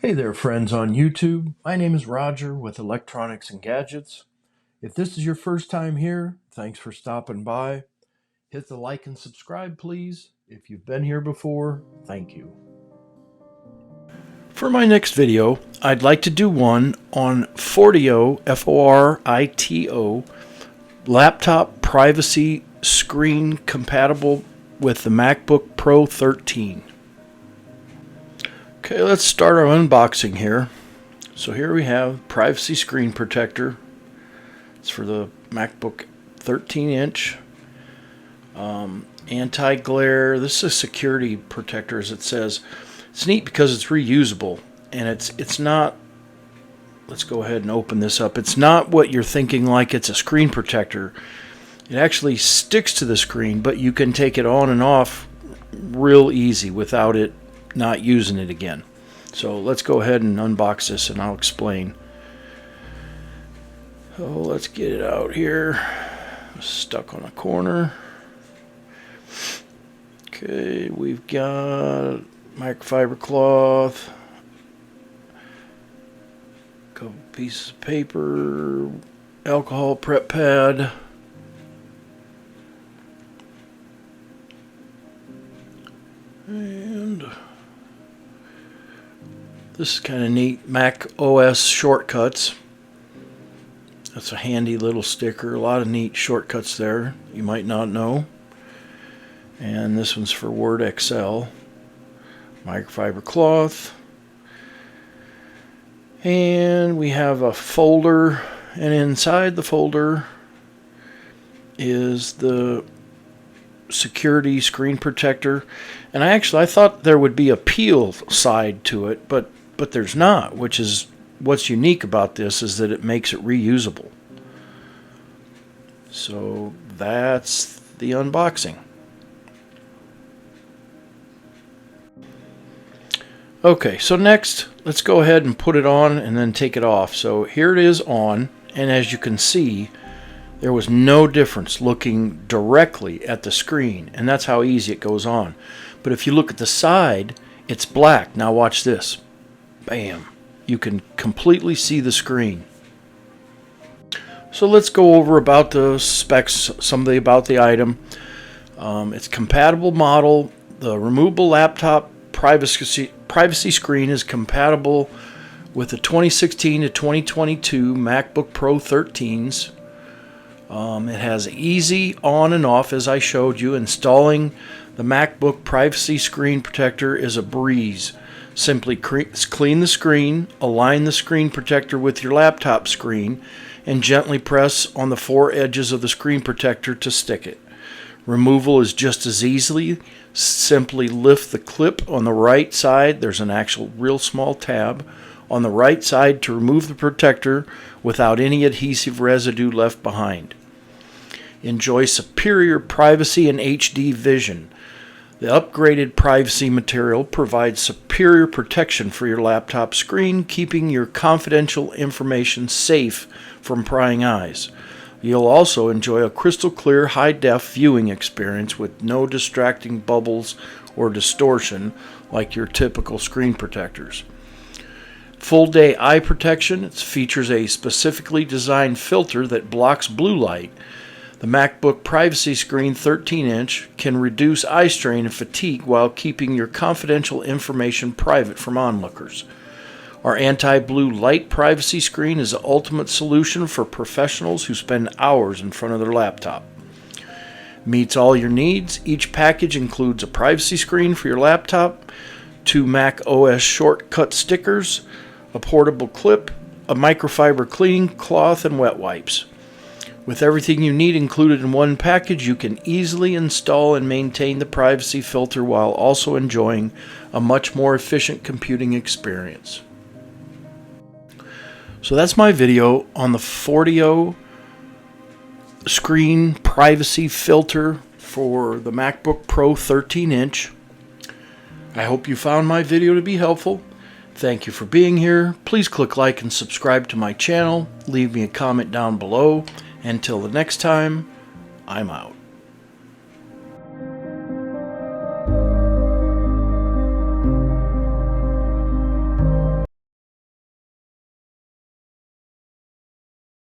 Hey there, friends on YouTube. My name is Roger with Electronics and Gadgets. If this is your first time here, thanks for stopping by. Hit the like and subscribe, please. If you've been here before, thank you. For my next video, I'd like to do one on Forito, F-O-R-I-T-O, laptop privacy screen compatible with the MacBook Pro 13. Okay, let's start our unboxing here. So here we have privacy screen protector. It's for the MacBook 13-inch. Anti-glare. This is a security protector, as it says. It's neat because it's reusable, and it's not. Let's go ahead and open this up. It's not what you're thinking like it's a screen protector. It actually sticks to the screen, but you can take it on and off real easy without it not using it again. So let's go ahead and unbox this and I'll explain. So let's get it out here. Stuck on a corner. Okay, we've got microfiber cloth, a couple pieces of paper, alcohol prep pad, and this is kind of neat. Mac OS shortcuts. That's a handy little sticker. A lot of neat shortcuts there you might not know. And this one's for Word Excel. Microfiber cloth. And we have a folder, and inside the folder is the security screen protector. And I thought there would be a peel side to it, but there's not, which is what's unique about this, is that it makes it reusable. So that's the unboxing. Okay, so next let's go ahead and put it on and then take it off. So here it is on, and as you can see, there was no difference looking directly at the screen, and that's how easy it goes on. But if you look at the side, it's black. Now watch this. Bam. You can completely see the screen. So let's go over about the specs, about the item. It's compatible model. The removable laptop privacy screen is compatible with the 2016 to 2022 MacBook Pro 13s. It has easy on and off, as I showed you. Installing the MacBook privacy screen protector is a breeze. Simply clean the screen, align the screen protector with your laptop screen, and gently press on the four edges of the screen protector to stick it. Removal is just as easily. Simply lift the clip on the right side. There's an actual real small tab on the right side to remove the protector without any adhesive residue left behind. Enjoy superior privacy and HD vision. The upgraded privacy material provides superior protection for your laptop screen, keeping your confidential information safe from prying eyes. You'll also enjoy a crystal clear, high-def viewing experience with no distracting bubbles or distortion like your typical screen protectors. Full-day eye protection. It features a specifically designed filter that blocks blue light. The MacBook Privacy Screen 13-inch can reduce eye strain and fatigue while keeping your confidential information private from onlookers. Our anti-blue light privacy screen is the ultimate solution for professionals who spend hours in front of their laptop. Meets all your needs. Each package includes a privacy screen for your laptop, 2 Mac OS shortcut stickers, a portable clip, a microfiber cleaning cloth, and wet wipes. With everything you need included in one package, you can easily install and maintain the privacy filter while also enjoying a much more efficient computing experience. So that's my video on the Forito screen privacy filter for the MacBook Pro 13-inch. I hope you found my video to be helpful. Thank you for being here. Please click like and subscribe to my channel. Leave me a comment down below. Until the next time, I'm out.